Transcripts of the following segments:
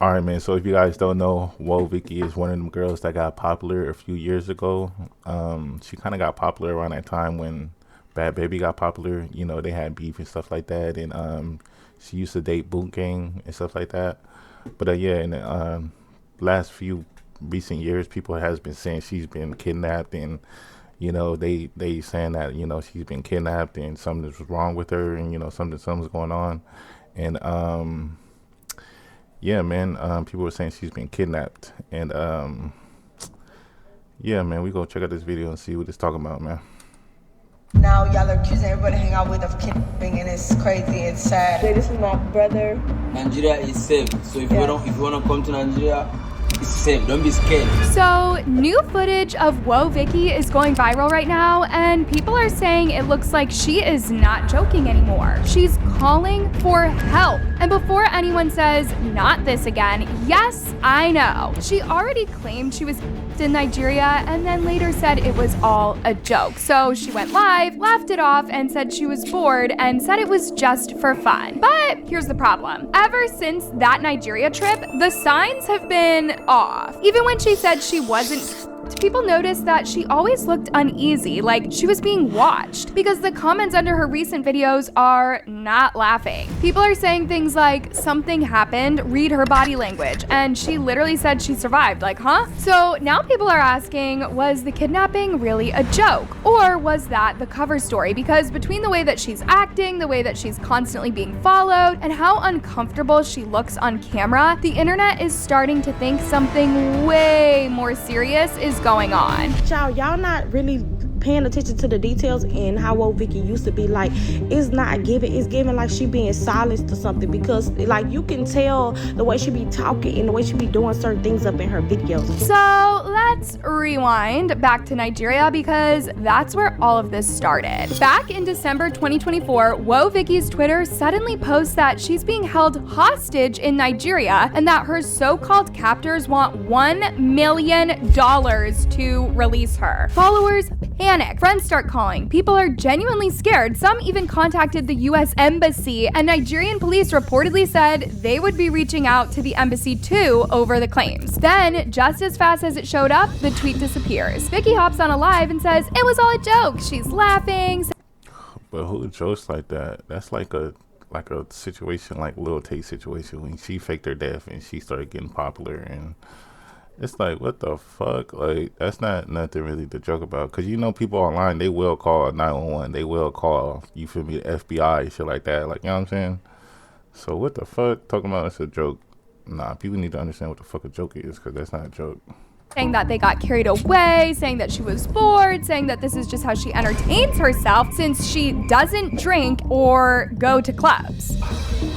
All right, man. So if you guys don't know, Woah Vicky is one of them girls that got popular a few years ago. She kind of got popular around that time when Bad Baby got popular. You know, they had beef and stuff like that, and she used to date Boot Gang and stuff like that. But yeah, in the last few recent years, people has been saying she's been kidnapped, and you know they saying that she's been kidnapped and something's wrong with her, and something's going on, and yeah, man. People were saying she's been kidnapped, and yeah, man. We go check out this video and see what it's talking about, man. Now y'all are accusing everybody to hang out with of kidnapping, and it's crazy. It's sad. This is my brother. Nigeria is safe, so if you wanna come to Nigeria, it's safe. Don't be scared. So, new footage of Woah Vicky is going viral right now, and people are saying it looks like she is not joking anymore. She's calling for help. And before anyone says, not this again, yes, I know. She already claimed she was in Nigeria and then later said it was all a joke. So she went live, laughed it off, and said she was bored and said it was just for fun. But here's the problem. Ever since that Nigeria trip, the signs have been off. Even when she said she wasn't, people noticed that she always looked uneasy, like she was being watched, because the comments under her recent videos are not laughing. People are saying things like, something happened, read her body language, and she literally said she survived, like, huh? So now people are asking, was the kidnapping really a joke? Or was that the cover story? Because between the way that she's acting, the way that she's constantly being followed, and how uncomfortable she looks on camera, the internet is starting to think something way more serious is going on. Y'all not really paying attention to the details and how Woah Vicky used to be. Like, it's not giving, it's giving like she being silenced or something, because like you can tell the way she be talking and the way she be doing certain things up in her videos. So let's rewind back to Nigeria, because that's where all of this started. Back in December 2024, Woah Vicky's Twitter suddenly posts that she's being held hostage in Nigeria and that her so-called captors want $1 million to release her. Followers panic. Friends start calling. People are genuinely scared. Some even contacted the US Embassy, and Nigerian police reportedly said they would be reaching out to the embassy too over the claims. Then, just as fast as it showed up, the tweet disappears. Vicky hops on a live and says it was all a joke. She's laughing. But who jokes like that? That's like a situation like Lil Tay situation when she faked her death and she started getting popular, and it's like, what the fuck? Like, that's not nothing really to joke about. Because people online, they will call 911. They will call, you feel me, the FBI and shit like that. Like, you know what I'm saying? So what the fuck? Talking about it's a joke. Nah, people need to understand what the fuck a joke is, because that's not a joke. Saying that they got carried away, saying that she was bored, saying that this is just how she entertains herself since she doesn't drink or go to clubs.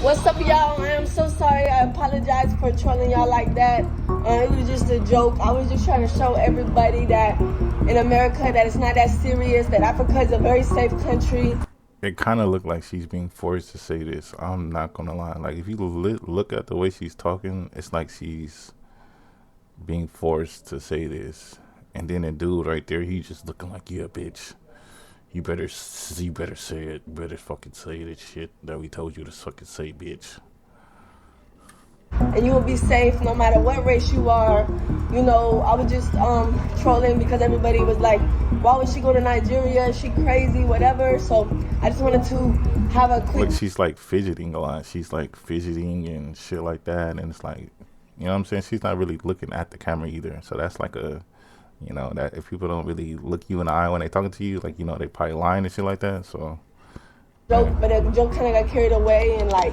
What's up, y'all? I am so sorry. I apologize for trolling y'all like that. It was just a joke. I was just trying to show everybody that in America that it's not that serious, that Africa is a very safe country. It kind of looked like she's being forced to say this. I'm not going to lie. Like, if you look at the way she's talking, it's like she's being forced to say this. And then the dude right there, he's just looking like, yeah, bitch. You better say it. You better fucking say that shit that we told you to fucking say, bitch. And you will be safe no matter what race you are. I was just trolling because everybody was like, why would she go to Nigeria? Is she crazy? Whatever. So I just wanted to have a quick... Look, she's like fidgeting a lot. She's like fidgeting and shit like that. And it's like, you know what I'm saying? She's not really looking at the camera either. So that's like a... that if people don't really look you in the eye when they talking to you, like, they probably lying and shit like that, so. Joke, but the joke kind of got carried away and like,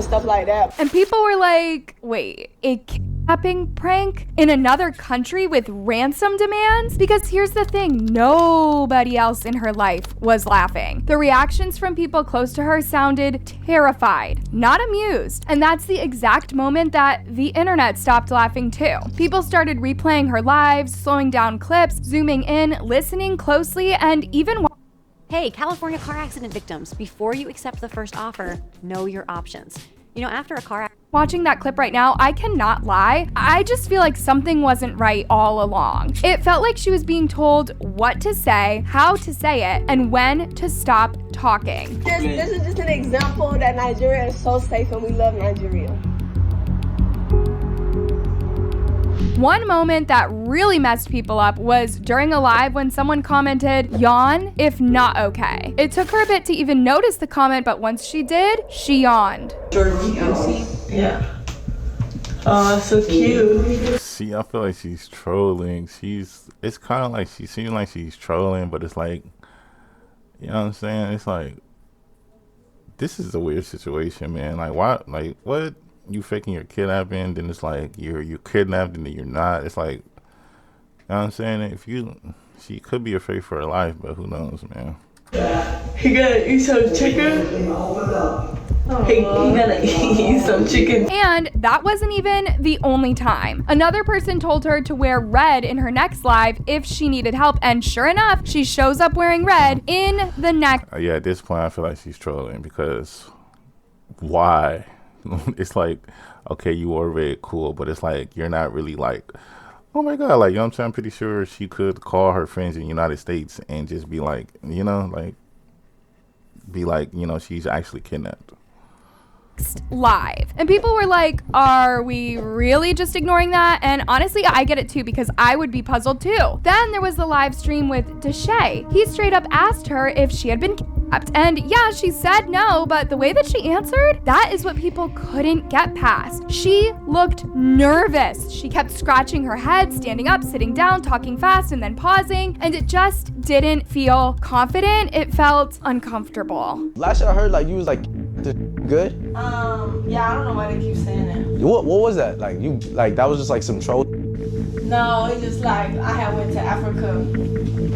stuff like that. And people were like, wait, a kidnapping prank in another country with ransom demands? Because here's the thing, nobody else in her life was laughing. The reactions from people close to her sounded terrified, not amused. And that's the exact moment that the internet stopped laughing too. People started replaying her lives, slowing down clips, zooming in, listening closely, and even Hey, California car accident victims, before you accept the first offer, know your options. After a car accident, watching that clip right now, I cannot lie. I just feel like something wasn't right all along. It felt like she was being told what to say, how to say it, and when to stop talking. This is just an example that Nigeria is so safe and we love Nigeria. One moment that really messed people up was during a live when someone commented, "Yawn if not okay." It took her a bit to even notice the comment, but once she did, she yawned. Yeah. Oh, so cute. See, I feel like she's trolling. It's kind of like she seems like she's trolling, but it's like, you know what I'm saying? It's like, this is a weird situation, man. Like, why? Like, what? You faking your kidnapping, then it's like you're kidnapped, and then you're not. It's like, you know what I'm saying? She could be afraid for her life, but who knows, man. He gotta eat some chicken. He gotta eat some chicken. And that wasn't even the only time. Another person told her to wear red in her next live if she needed help, and sure enough, she shows up wearing red in the next. Yeah, at this point, I feel like she's trolling because why? It's like, okay, you wore red, cool, but it's like you're not really like, oh my god, like, you know what I'm saying? I'm pretty sure she could call her friends in the United States and just be like, you know, she's actually kidnapped. Live. And people were like, are we really just ignoring that? And honestly, I get it too, because I would be puzzled too. Then there was the live stream with Deshae. He straight up asked her if she had been kidnapped. And yeah, she said no, but the way that she answered, that is what people couldn't get past. She looked nervous. She kept scratching her head, standing up, sitting down, talking fast, and then pausing. And it just didn't feel confident. It felt uncomfortable. Last shit I heard, like, you was like, good? Yeah, I don't know why they keep saying that. What was that? Like, that was just like some troll? No, it's just like, I had went to Africa.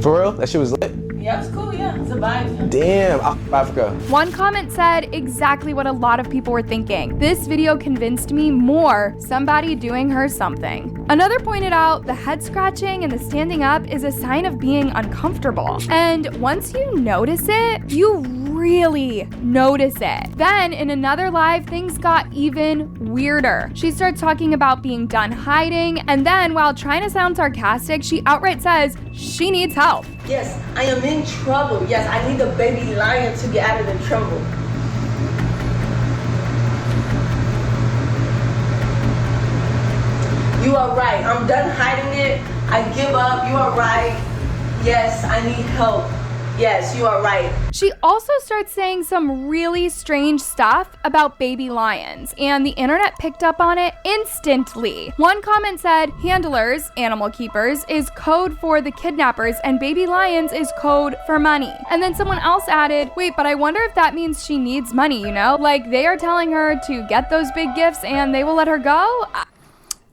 For real? That shit was lit? Yeah, it's cool, yeah. It's a vibe. Damn, Africa. One comment said exactly what a lot of people were thinking. This video convinced me more somebody doing her something. Another pointed out the head scratching and the standing up is a sign of being uncomfortable. And once you notice it, you really notice it. Then in another live, things got even weirder. She starts talking about being done hiding, and then while trying to sound sarcastic, she outright says she needs help. Yes, I am in trouble. Yes, I need the baby lion to get out of the trouble. You are right. I'm done hiding it. I give up. You are right. Yes, I need help. Yes, you are right. She also starts saying some really strange stuff about baby lions, and the internet picked up on it instantly. One comment said, handlers, animal keepers, is code for the kidnappers, and baby lions is code for money. And then someone else added, wait, but I wonder if that means she needs money, you know? Like, they are telling her to get those big gifts and they will let her go?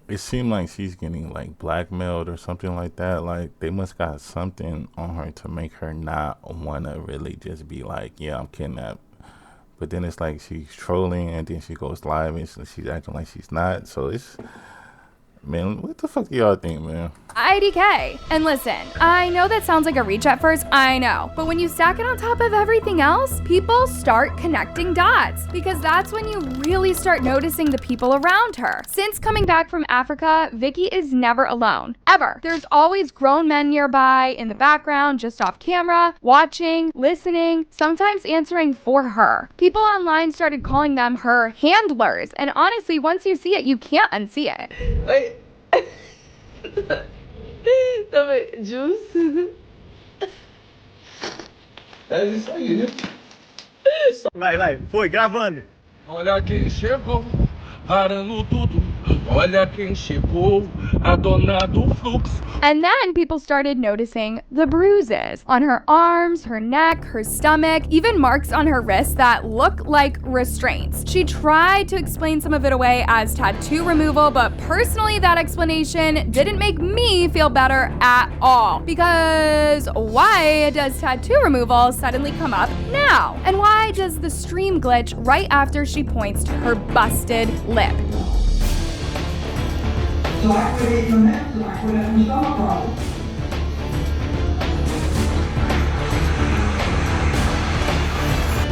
It seemed like she's getting like blackmailed or something like that. Like they must got something on her to make her not want to really just be like, yeah, I'm kidnapped. But then it's like she's trolling, and then she goes live and she's acting like she's not. So it's, man, what the fuck do y'all think, man? IDK. And listen, I know that sounds like a reach at first, I know. But when you stack it on top of everything else, people start connecting dots, because that's when you really start noticing the people around her. Since coming back from Africa, Vicky is never alone, ever. There's always grown men nearby, in the background, just off camera, watching, listening, sometimes answering for her. People online started calling them her handlers, and honestly, once you see it, you can't unsee it. Wait. Dame juice. É isso aí, né? Vai, foi, gravando. Olha quem chegou, parando tudo. Olha quem chegou, a dona do fluxo. And then people started noticing the bruises on her arms, her neck, her stomach, even marks on her wrists that look like restraints. She tried to explain some of it away as tattoo removal, but personally that explanation didn't make me feel better at all. Because why does tattoo removal suddenly come up now? And why does the stream glitch right after she points to her busted lip?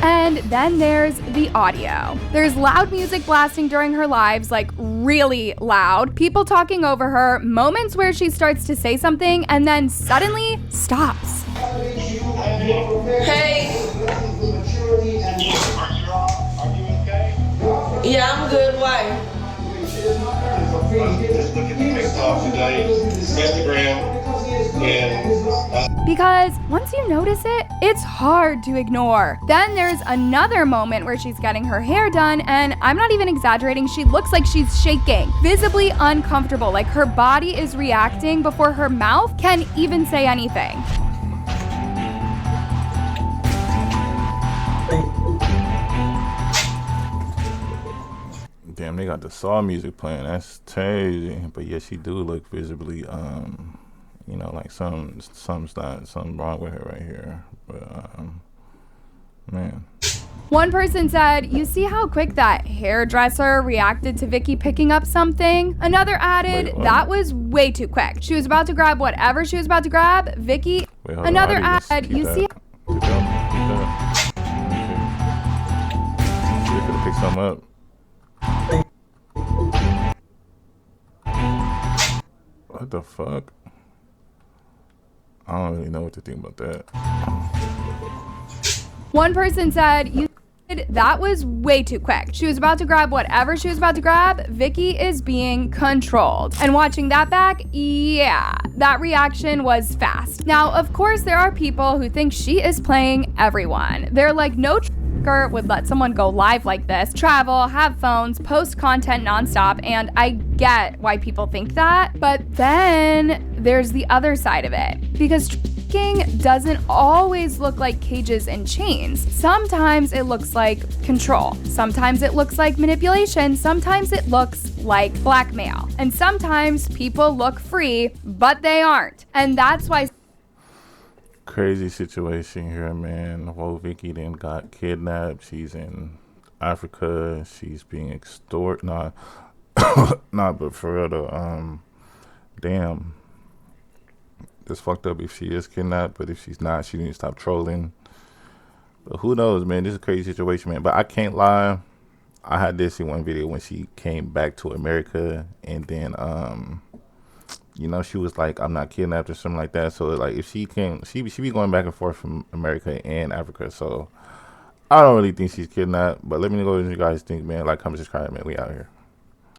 And then there's the audio. There's loud music blasting during her lives, like really loud, people talking over her, moments where she starts to say something and then suddenly stops. Hey. Yeah, I'm good. Why? tonight, Instagram, and Because once you notice it, it's hard to ignore. Then there's another moment where she's getting her hair done, and I'm not even exaggerating, she looks like she's shaking, visibly uncomfortable, like her body is reacting before her mouth can even say anything. Damn, they got the Saw music playing. That's crazy. But yeah, she do look visibly, you know, like something's wrong with her right here. But man. One person said, "You see how quick that hairdresser reacted to Vicky picking up something?" Another added, Wait, what? "That was way too quick. She was about to grab whatever she was about to grab. Vicky." Wait, hold Another on. I didn't added, keep "You that. see." Keep that. See if it'll pick something up. What the fuck? I don't really know what to think about that. One person said, "You that was way too quick. She was about to grab whatever she was about to grab. Vicky is being controlled." And watching that back, yeah, that reaction was fast. Now, of course, there are people who think she is playing everyone. They're like, no trucker would let someone go live like this, travel, have phones, post content nonstop, and I get why people think that. But then there's the other side of it, because trafficking doesn't always look like cages and chains. Sometimes it looks like control. Sometimes it looks like manipulation. Sometimes it looks like blackmail. And sometimes people look free, but they aren't. And that's why Crazy situation here, man. Woah Vicky then got kidnapped. She's in Africa. She's being extorted. Nah, nah, but for real though, damn. It's fucked up if she is kidnapped, but if she's not, she needs to stop trolling. But who knows, man? This is a crazy situation, man. But I can't lie. I had this in one video when she came back to America, and then you know, she was like, "I'm not kidnapped" or something like that. So like, if she can, she be going back and forth from America and Africa. So I don't really think she's kidnapped. But let me know what you guys think, man. Like, comment, subscribe, man. We out here.